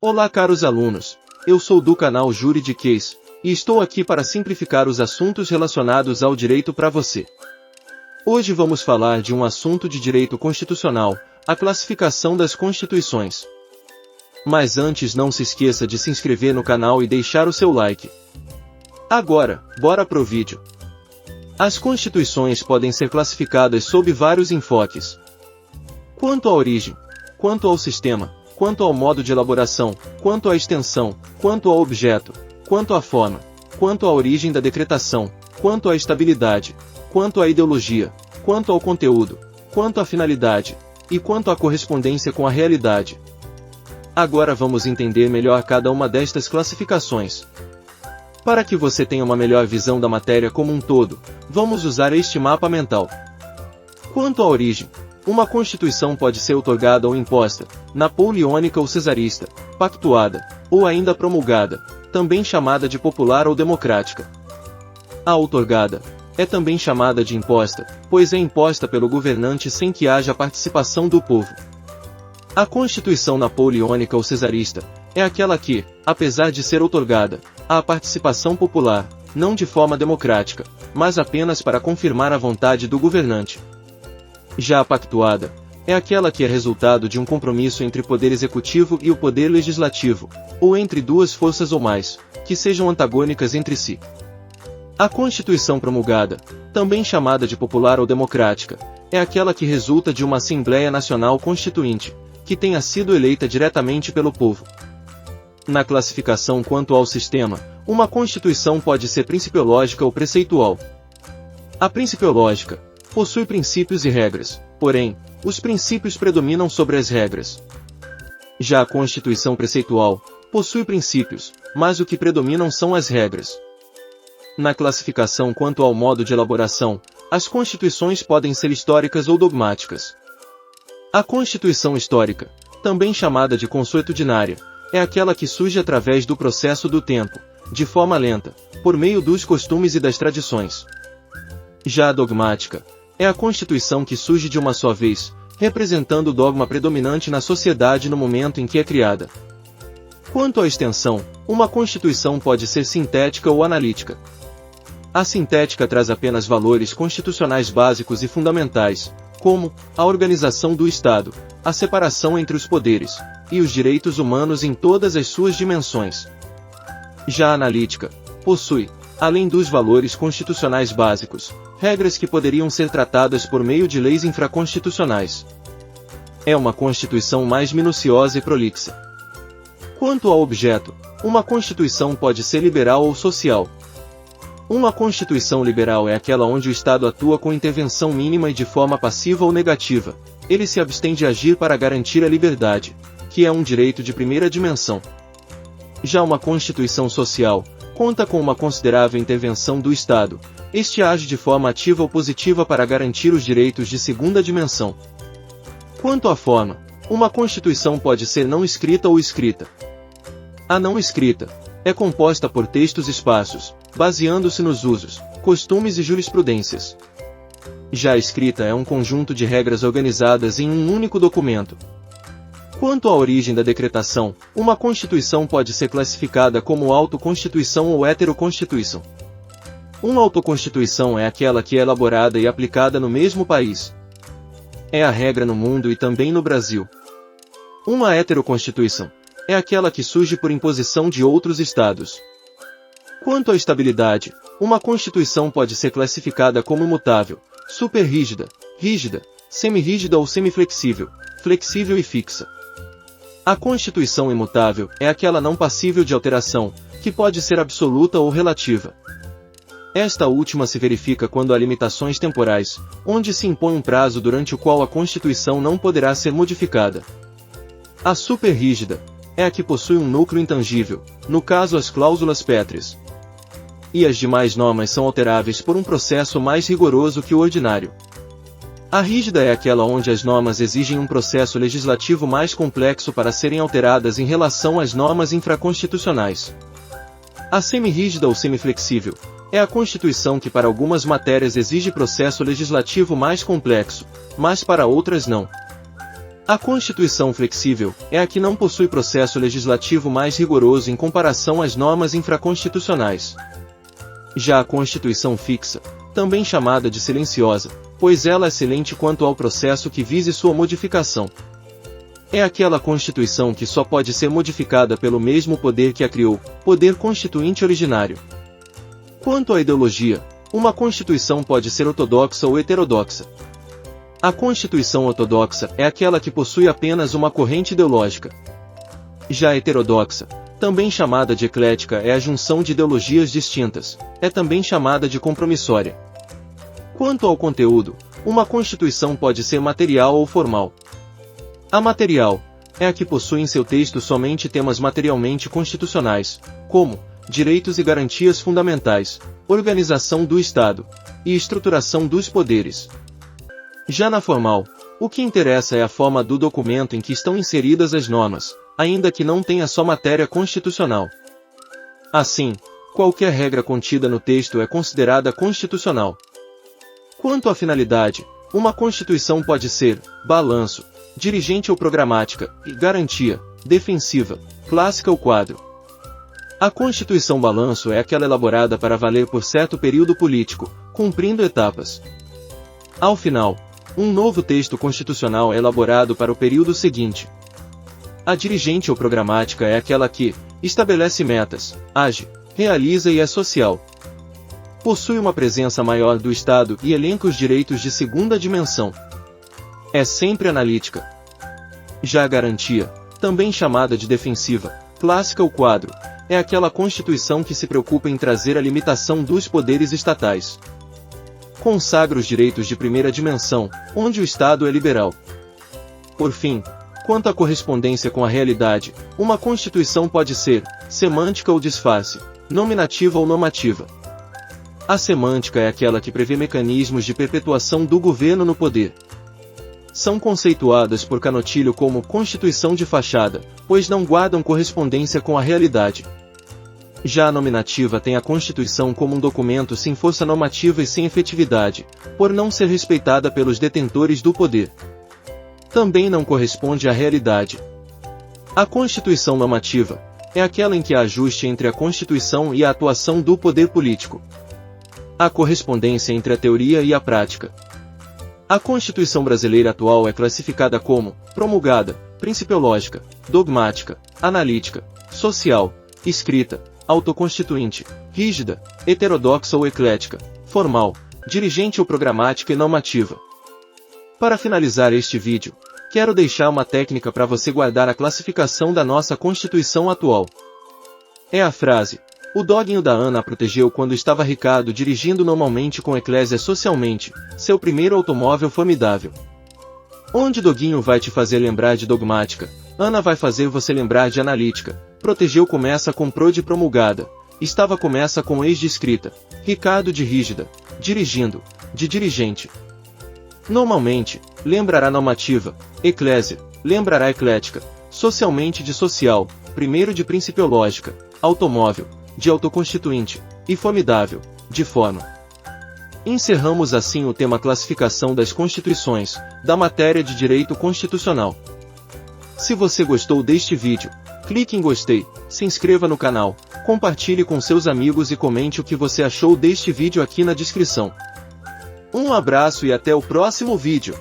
Olá caros alunos, eu sou do canal Juridiquês, e estou aqui para simplificar os assuntos relacionados ao direito para você. Hoje vamos falar de um assunto de direito constitucional, a classificação das constituições. Mas antes não se esqueça de se inscrever no canal e deixar o seu like. Agora, bora pro vídeo. As constituições podem ser classificadas sob vários enfoques. Quanto à origem, quanto ao sistema, quanto ao modo de elaboração, quanto à extensão, quanto ao objeto, quanto à forma, quanto à origem da decretação, quanto à estabilidade, quanto à ideologia, quanto ao conteúdo, quanto à finalidade, e quanto à correspondência com a realidade. Agora vamos entender melhor cada uma destas classificações. Para que você tenha uma melhor visão da matéria como um todo, vamos usar este mapa mental. Quanto à origem, uma constituição pode ser outorgada ou imposta, napoleônica ou cesarista, pactuada, ou ainda promulgada, também chamada de popular ou democrática. A outorgada é também chamada de imposta, pois é imposta pelo governante sem que haja participação do povo. A Constituição napoleônica ou cesarista é aquela que, apesar de ser outorgada, há participação popular, não de forma democrática, mas apenas para confirmar a vontade do governante. Já a pactuada é aquela que é resultado de um compromisso entre o poder executivo e o poder legislativo, ou entre duas forças ou mais, que sejam antagônicas entre si. A Constituição promulgada, também chamada de popular ou democrática, é aquela que resulta de uma Assembleia Nacional Constituinte, que tenha sido eleita diretamente pelo povo. Na classificação quanto ao sistema, uma Constituição pode ser principiológica ou preceitual. A principiológica possui princípios e regras, porém, os princípios predominam sobre as regras. Já a Constituição preceitual possui princípios, mas o que predominam são as regras. Na classificação quanto ao modo de elaboração, as constituições podem ser históricas ou dogmáticas. A Constituição histórica, também chamada de consuetudinária, é aquela que surge através do processo do tempo, de forma lenta, por meio dos costumes e das tradições. Já a dogmática é a Constituição que surge de uma só vez, representando o dogma predominante na sociedade no momento em que é criada. Quanto à extensão, uma Constituição pode ser sintética ou analítica. A sintética traz apenas valores constitucionais básicos e fundamentais, como a organização do Estado, a separação entre os poderes, e os direitos humanos em todas as suas dimensões. Já a analítica possui, além dos valores constitucionais básicos, regras que poderiam ser tratadas por meio de leis infraconstitucionais. É uma Constituição mais minuciosa e prolixa. Quanto ao objeto, uma Constituição pode ser liberal ou social. Uma Constituição liberal é aquela onde o Estado atua com intervenção mínima e de forma passiva ou negativa. Ele se abstém de agir para garantir a liberdade, que é um direito de primeira dimensão. Já uma Constituição social conta com uma considerável intervenção do Estado. Este age de forma ativa ou positiva para garantir os direitos de segunda dimensão. Quanto à forma, uma Constituição pode ser não escrita ou escrita. A não escrita é composta por textos esparsos, baseando-se nos usos, costumes e jurisprudências. Já a escrita é um conjunto de regras organizadas em um único documento. Quanto à origem da decretação, uma Constituição pode ser classificada como autoconstituição ou heteroconstituição. Uma autoconstituição é aquela que é elaborada e aplicada no mesmo país. É a regra no mundo e também no Brasil. Uma heteroconstituição é aquela que surge por imposição de outros estados. Quanto à estabilidade, uma Constituição pode ser classificada como imutável, superrígida, rígida, semirrígida ou semiflexível, flexível e fixa. A Constituição imutável é aquela não passível de alteração, que pode ser absoluta ou relativa. Esta última se verifica quando há limitações temporais, onde se impõe um prazo durante o qual a Constituição não poderá ser modificada. A superrígida é a que possui um núcleo intangível, no caso as cláusulas pétreas. E as demais normas são alteráveis por um processo mais rigoroso que o ordinário. A rígida é aquela onde as normas exigem um processo legislativo mais complexo para serem alteradas em relação às normas infraconstitucionais. A semirrígida ou semiflexível é a Constituição que para algumas matérias exige processo legislativo mais complexo, mas para outras não. A Constituição flexível é a que não possui processo legislativo mais rigoroso em comparação às normas infraconstitucionais. Já a Constituição fixa, também chamada de silenciosa, pois ela é silente quanto ao processo que vise sua modificação. É aquela Constituição que só pode ser modificada pelo mesmo poder que a criou, poder constituinte originário. Quanto à ideologia, uma Constituição pode ser ortodoxa ou heterodoxa. A Constituição ortodoxa é aquela que possui apenas uma corrente ideológica. Já a heterodoxa, também chamada de eclética, é a junção de ideologias distintas, é também chamada de compromissória. Quanto ao conteúdo, uma Constituição pode ser material ou formal. A material é a que possui em seu texto somente temas materialmente constitucionais, como direitos e garantias fundamentais, organização do Estado e estruturação dos poderes. Já na formal, o que interessa é a forma do documento em que estão inseridas as normas, ainda que não tenha só matéria constitucional. Assim, qualquer regra contida no texto é considerada constitucional. Quanto à finalidade, uma Constituição pode ser balanço, dirigente ou programática, e garantia, defensiva, clássica ou quadro. A Constituição balanço é aquela elaborada para valer por certo período político, cumprindo etapas. Ao final, um novo texto constitucional é elaborado para o período seguinte. A dirigente ou programática é aquela que estabelece metas, age, realiza e é social. Possui uma presença maior do Estado e elenca os direitos de segunda dimensão. É sempre analítica. Já a garantia, também chamada de defensiva, clássica ou quadro, é aquela Constituição que se preocupa em trazer a limitação dos poderes estatais. Consagra os direitos de primeira dimensão, onde o Estado é liberal. Por fim, quanto à correspondência com a realidade, uma Constituição pode ser semântica ou disfarce, nominativa ou normativa. A semântica é aquela que prevê mecanismos de perpetuação do governo no poder. São conceituadas por Canotilho como Constituição de fachada, pois não guardam correspondência com a realidade. Já a nominativa tem a Constituição como um documento sem força normativa e sem efetividade, por não ser respeitada pelos detentores do poder. Também não corresponde à realidade. A Constituição normativa é aquela em que há ajuste entre a Constituição e a atuação do poder político. Há correspondência entre a teoria e a prática. A Constituição brasileira atual é classificada como promulgada, principiológica, dogmática, analítica, social, escrita, autoconstituinte, rígida, heterodoxa ou eclética, formal, dirigente ou programática e normativa. Para finalizar este vídeo, quero deixar uma técnica para você guardar a classificação da nossa Constituição atual. É a frase: o doguinho da Ana a protegeu quando estava Ricardo dirigindo normalmente com Eclésia socialmente, seu primeiro automóvel formidável. Onde doguinho vai te fazer lembrar de dogmática, Ana vai fazer você lembrar de analítica. Protegeu começa com pro de promulgada, estava começa com ex de escrita, Ricardo de rígida, dirigindo, de dirigente. Normalmente, lembrará normativa, Eclésia, lembrará eclética, socialmente de social, primeiro de principiológica, automóvel, de autoconstituinte, e formidável, de forma. Encerramos assim o tema classificação das constituições, da matéria de direito constitucional. Se você gostou deste vídeo, clique em gostei, se inscreva no canal, compartilhe com seus amigos e comente o que você achou deste vídeo aqui na descrição. Um abraço e até o próximo vídeo.